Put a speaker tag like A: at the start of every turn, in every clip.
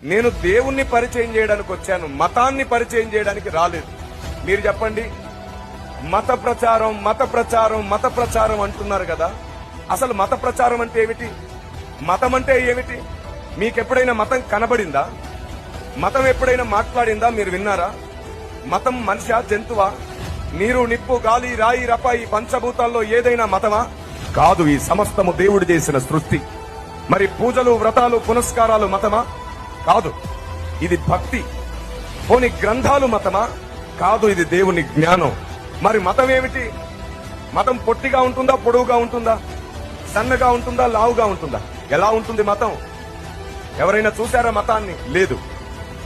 A: నేను దేవుణ్ణి పరిచయం చేయడానికి వచ్చాను, మతాన్ని పరిచయం చేయడానికి రాలేదు. మీరు చెప్పండి, మత ప్రచారం మత ప్రచారం మత ప్రచారం అంటున్నారు కదా. అసలు మత ప్రచారం అంటే ఏమిటి? మతం అంటే ఏమిటి? మీకెప్పుడైనా మతం కనబడిందా? మతం ఎప్పుడైనా మాట్లాడిందా? మీరు విన్నారా? మతం మనిషా, జంతువా? నీరు, నిప్పు, గాలి, రాయి, రప ఈ పంచభూతాల్లో ఏదైనా మతమా? కాదు. ఈ సమస్తము దేవుడు చేసిన సృష్టి. మరి పూజలు, వ్రతాలు, పునస్కారాలు మతమా? కాదు. ఇది భక్తి. పోని గ్రంథాలు మతమా? కాదు. ఇది దేవుని జ్ఞానం. మరి మతం ఏమిటి? మతం పొట్టిగా ఉంటుందా, పొడవుగా ఉంటుందా, సన్నగా ఉంటుందా, లావుగా ఉంటుందా? ఎలా ఉంటుంది మతం? ఎవరైనా చూశారా మతాన్ని? లేదు.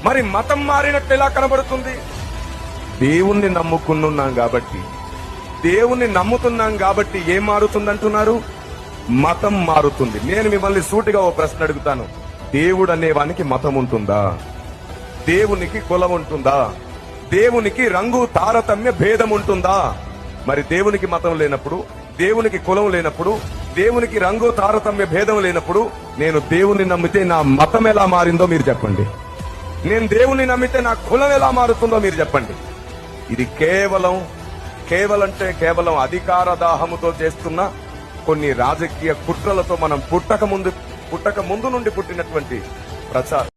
A: మరి మతం మారినట్టు ఎలా కనబడుతుంది? దేవుణ్ణి నమ్ముకున్నాం కాబట్టి, దేవుణ్ణి నమ్ముతున్నాం కాబట్టి ఏం మారుతుందంటున్నారు? మతం మారుతుంది. నేను మిమ్మల్ని సూటిగా ఓ ప్రశ్న అడుగుతాను. దేవుడు అనేవానికి మతం ఉంటుందా? దేవునికి కులం ఉంటుందా? దేవునికి రంగు తారతమ్య భేదం ఉంటుందా? మరి దేవునికి మతం లేనప్పుడు, దేవునికి కులం లేనప్పుడు, దేవునికి రంగు తారతమ్య భేదం లేనప్పుడు నేను దేవుణ్ణి నమ్మితే నా మతం ఎలా మారిందో మీరు చెప్పండి. నేను దేవుణ్ణి నమ్మితే నా కులం ఎలా మారుతుందో మీరు చెప్పండి. ఇది కేవలం కేవలం అధికార దాహముతో చేస్తున్న కొన్ని రాజకీయ కుట్రలతో మనం పుట్టక ముందు నుండి పుట్టినటువంటి ప్రచారం.